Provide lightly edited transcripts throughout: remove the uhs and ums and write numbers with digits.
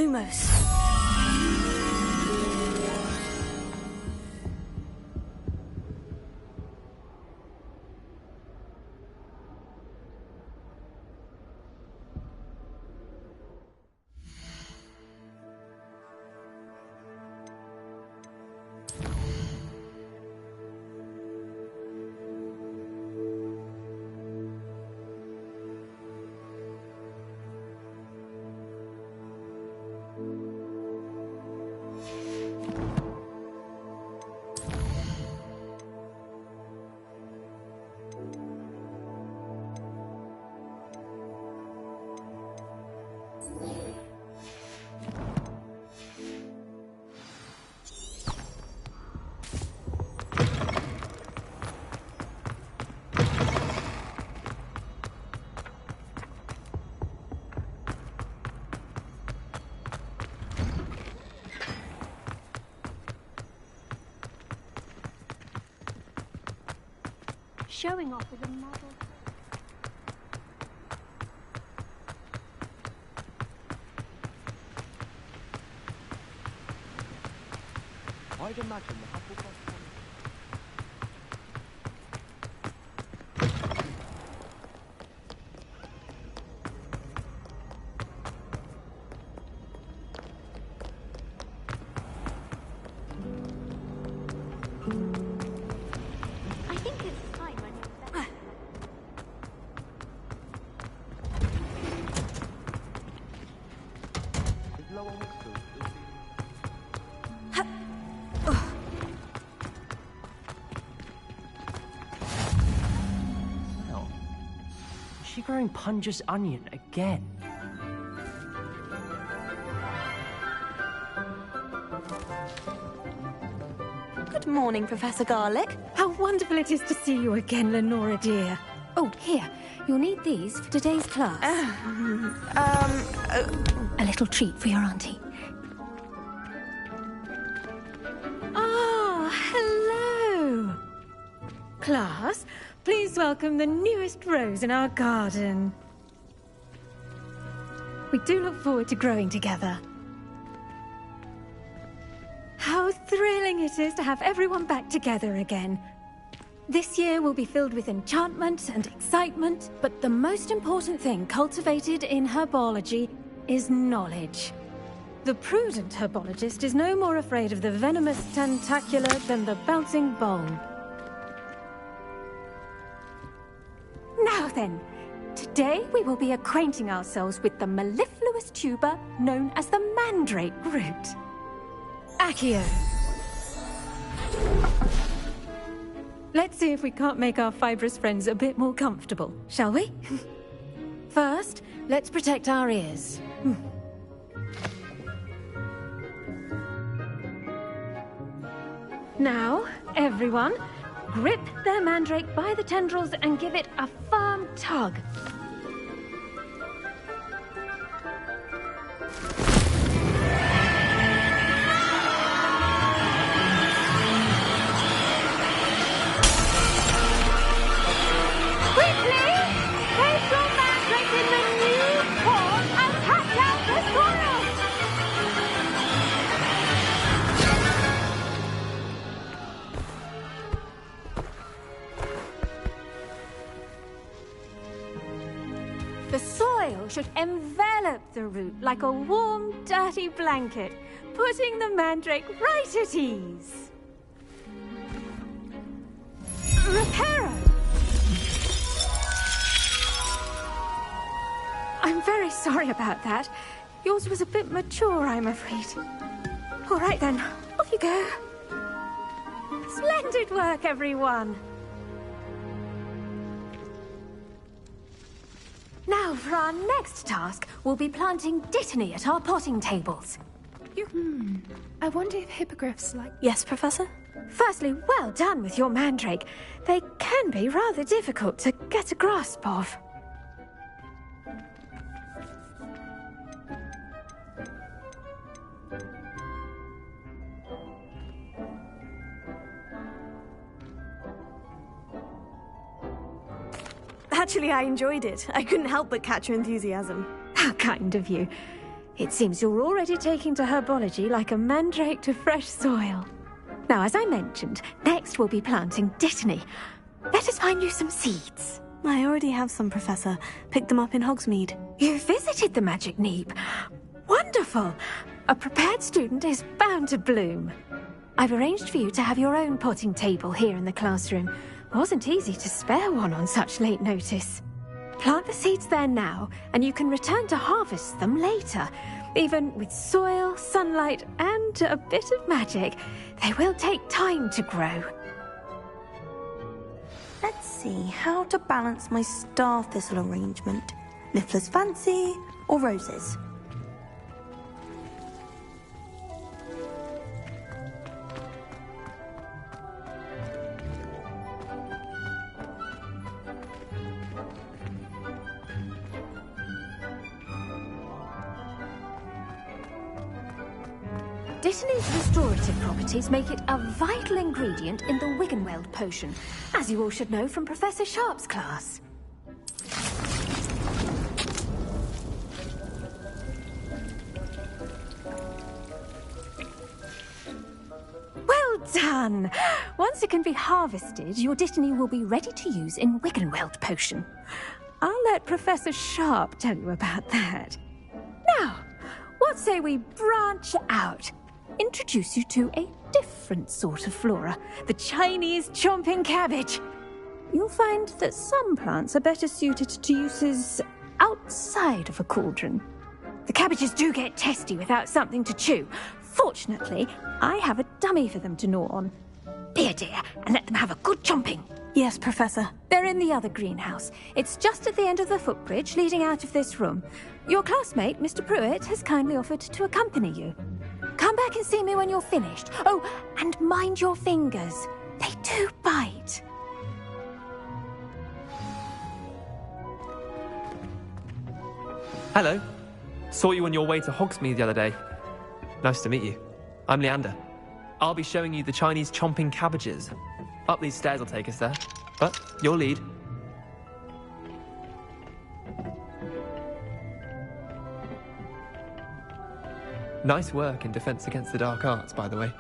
Lumos. Showing off with a model. I'd imagine the Hufflepuff. Growing Punja's onion again. Good morning, Professor Garlic. How wonderful it is to see you again, Lenora dear. Oh, here. You'll need these for today's class. A little treat for your auntie. Ah, hello. Class, please welcome the newest rose in our garden. We do look forward to growing together. How thrilling it is to have everyone back together again. This year will be filled with enchantment and excitement, but the most important thing cultivated in herbology is knowledge. The prudent herbologist is no more afraid of the venomous tentacula than the bouncing bulb. Now then, today we will be acquainting ourselves with the mellifluous tuber known as the mandrake root. Accio. Let's see if we can't make our fibrous friends a bit more comfortable, shall we? First, let's protect our ears. Now, everyone, grip their mandrake by the tendrils and give it a firm tug. Quickly! Place your mandrake in the new pot and cut out the soil! The soil should envelop the root like a warm, dirty blanket, putting the mandrake right at ease. Reparo! I'm very sorry about that. Yours was a bit mature, I'm afraid. All right then, off you go. Splendid work, everyone. Now, for our next task, we'll be planting dittany at our potting tables. I wonder if hippogriffs like... Yes, Professor? Firstly, well done with your mandrake. They can be rather difficult to get a grasp of. Actually, I enjoyed it. I couldn't help but catch your enthusiasm. How kind of you. It seems you're already taking to herbology like a mandrake to fresh soil. Now, as I mentioned, next we'll be planting dittany. Let us find you some seeds. I already have some, Professor. Picked them up in Hogsmeade. You visited the Magic Neep. Wonderful! A prepared student is bound to bloom. I've arranged for you to have your own potting table here in the classroom. Wasn't easy to spare one on such late notice. Plant the seeds there now, and you can return to harvest them later. Even with soil, sunlight, and a bit of magic, they will take time to grow. Let's see how to balance my star thistle arrangement. Niffler's Fancy or roses? Dittany's restorative properties make it a vital ingredient in the Wiggenweld potion, as you all should know from Professor Sharp's class. Well done! Once it can be harvested, your Dittany will be ready to use in Wiggenweld potion. I'll let Professor Sharp tell you about that. Now, what say we branch out? Introduce you to a different sort of flora, the Chinese chomping cabbage. You'll find that some plants are better suited to uses outside of a cauldron. The cabbages do get testy without something to chew. Fortunately, I have a dummy for them to gnaw on. Be a dear and let them have a good chomping. Yes, Professor. They're in the other greenhouse. It's just at the end of the footbridge leading out of this room. Your classmate, Mr. Pruitt, has kindly offered to accompany you. Come back and see me when you're finished. Oh, and mind your fingers. They do bite. Hello. Saw you on your way to Hogsmeade the other day. Nice to meet you. I'm Leander. I'll be showing you the Chinese chomping cabbages. Up these stairs will take us there. But your lead. Nice work in Defense Against the Dark Arts, by the way.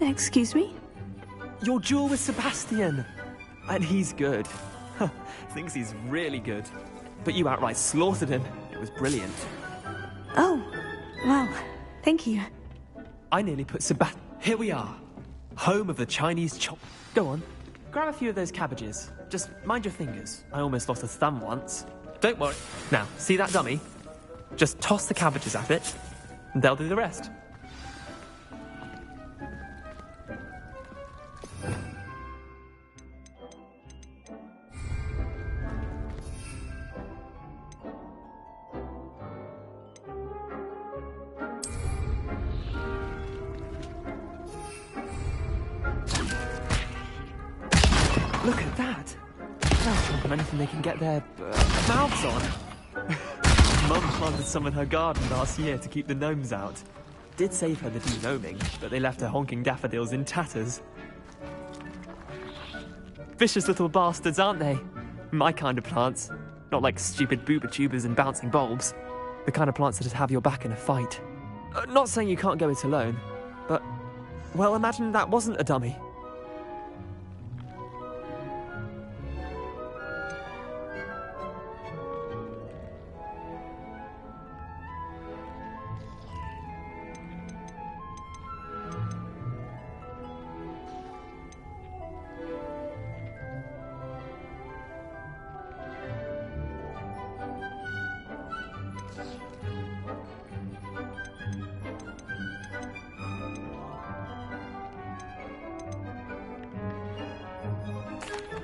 Excuse me? Your duel with Sebastian! And he's good. Thinks he's really good. But you outright slaughtered him. It was brilliant. Oh, well, thank you. I nearly put Sebastian... Here we are. Home of the Chinese chop... Go on. Grab a few of those cabbages. Just mind your fingers. I almost lost a thumb once. Don't worry. Now, see that dummy? Just toss the cabbages at it, and they'll do the rest. Look at that! They'll chomp on anything they can get their mouths on. Mum planted some in her garden last year to keep the gnomes out. Did save her the de-gnoming, but they left her honking daffodils in tatters. Vicious little bastards, aren't they? My kind of plants. Not like stupid booba tubers and bouncing bulbs. The kind of plants that'd have your back in a fight. Not saying you can't go it alone, but... Well, imagine that wasn't a dummy.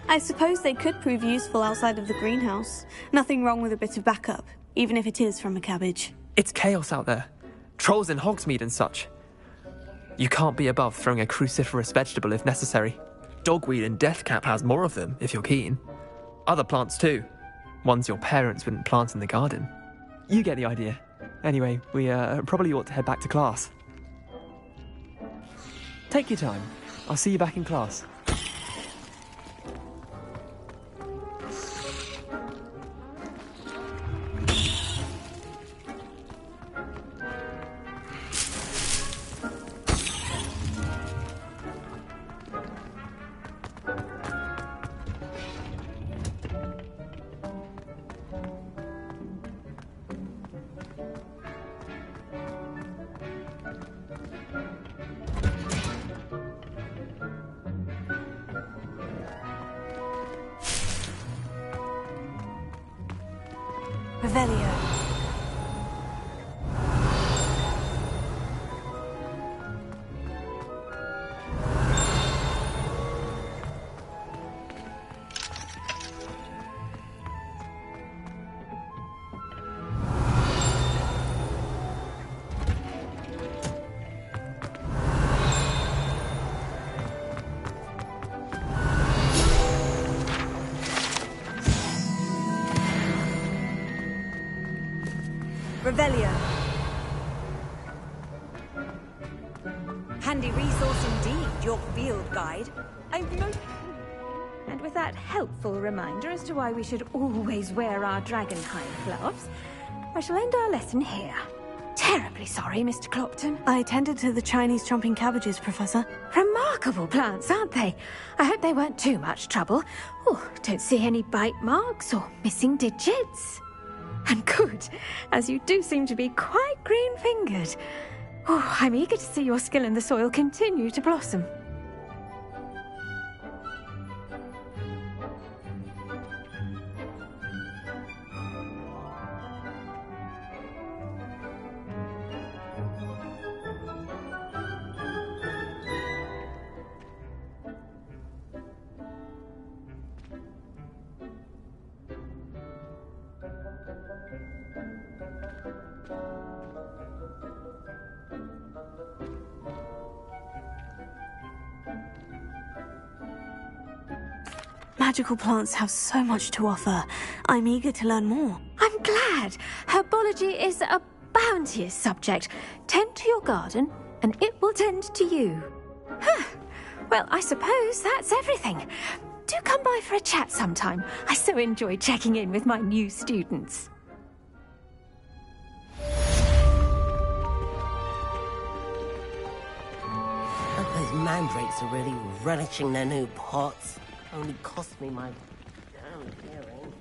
I suppose they could prove useful outside of the greenhouse. Nothing wrong with a bit of backup, even if it is from a cabbage. It's chaos out there. Trolls in Hogsmeade and such. You can't be above throwing a cruciferous vegetable if necessary. Dogweed and deathcap has more of them, if you're keen. Other plants too. Ones your parents wouldn't plant in the garden. You get the idea. Anyway, we probably ought to head back to class. Take your time. I'll see you back in class. Revelio. Revelio. Handy resource indeed, your field guide. I've noticed. And with that helpful reminder as to why we should always wear our dragonhide gloves, I shall end our lesson here. Terribly sorry, Mr. Clopton. I attended to the Chinese chomping cabbages, Professor. Remarkable plants, aren't they? I hope they weren't too much trouble. Oh, don't see any bite marks or missing digits. And good, as you do seem to be quite green-fingered. Oh, I'm eager to see your skill in the soil continue to blossom. Magical plants have so much to offer. I'm eager to learn more. I'm glad. Herbology is a bounteous subject. Tend to your garden, and it will tend to you. Huh. Well, I suppose that's everything. Do come by for a chat sometime. I so enjoy checking in with my new students. Those mandrakes are really relishing their new pots. Only cost me my damn hearing.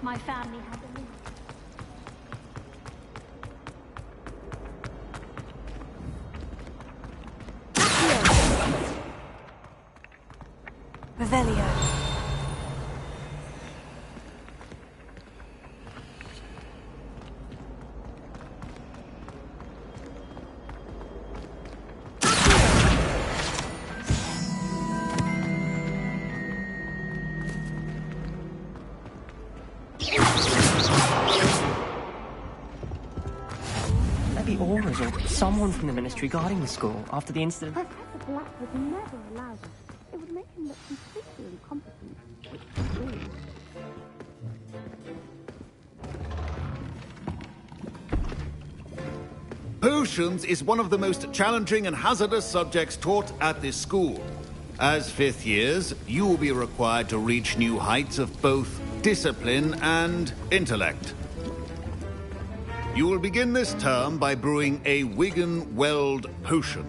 My family had a limit. Revelio. Maybe Aura's or someone from the ministry guarding the school after the incident. Professor Black would never allow that. It would make him look completely incompetent. Which is weird. Potions is one of the most challenging and hazardous subjects taught at this school. As fifth years, you will be required to reach new heights of both discipline and intellect. You will begin this term by brewing a Wigan-Weld potion.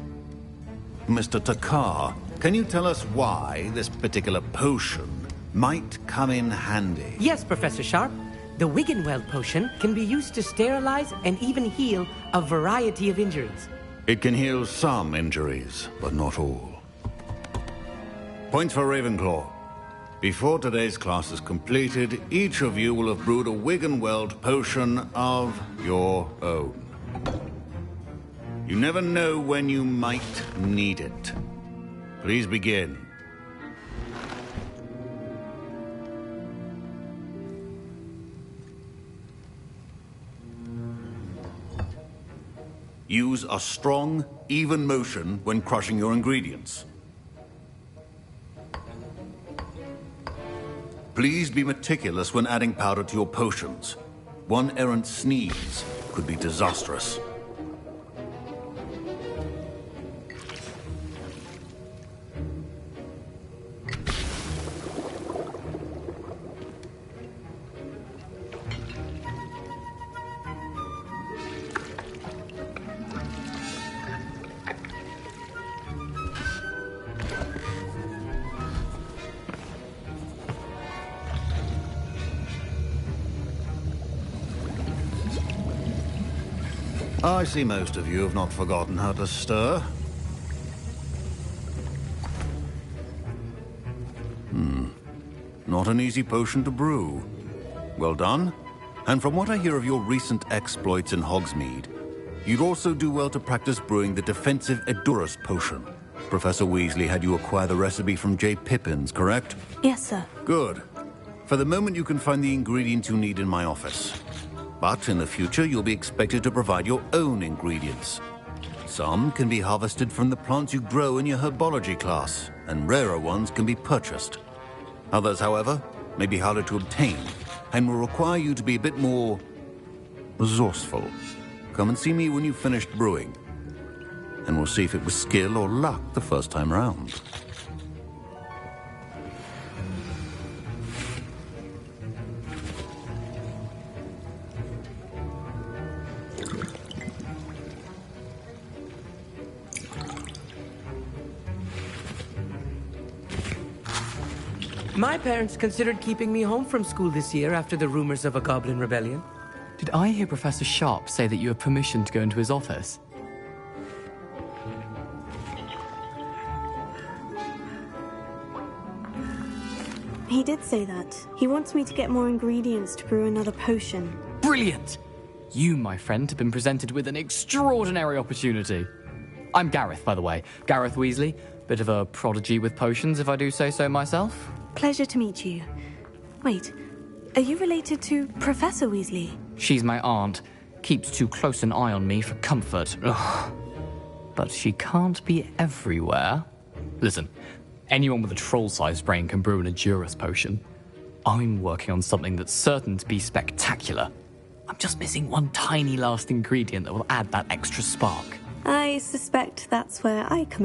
Mr. Takar, can you tell us why this particular potion might come in handy? Yes, Professor Sharp. The Wiggenweld potion can be used to sterilize and even heal a variety of injuries. It can heal some injuries, but not all. Points for Ravenclaw. Before today's class is completed, each of you will have brewed a Wiggenweld potion of your own. You never know when you might need it. Please begin. Use a strong, even motion when crushing your ingredients. Please be meticulous when adding powder to your potions. One errant sneeze could be disastrous. I see most of you have not forgotten how to stir. Not an easy potion to brew. Well done. And from what I hear of your recent exploits in Hogsmeade, you'd also do well to practice brewing the defensive Edurus potion. Professor Weasley had you acquire the recipe from J. Pippins, correct? Yes, sir. Good. For the moment, you can find the ingredients you need in my office. But in the future, you'll be expected to provide your own ingredients. Some can be harvested from the plants you grow in your herbology class, and rarer ones can be purchased. Others, however, may be harder to obtain, and will require you to be a bit more resourceful. Come and see me when you've finished brewing, and we'll see if it was skill or luck the first time round. My parents considered keeping me home from school this year after the rumors of a goblin rebellion. Did I hear Professor Sharp say that you have permission to go into his office? He did say that. He wants me to get more ingredients to brew another potion. Brilliant! You, my friend, have been presented with an extraordinary opportunity. I'm Gareth, by the way. Gareth Weasley. Bit of a prodigy with potions, if I do say so myself. Pleasure to meet you. Wait, are you related to Professor Weasley? She's my aunt. Keeps too close an eye on me for comfort. Ugh. But she can't be everywhere. Listen, anyone with a troll-sized brain can brew an Edurus potion. I'm working on something that's certain to be spectacular. I'm just missing one tiny last ingredient that will add that extra spark. I suspect that's where I come in.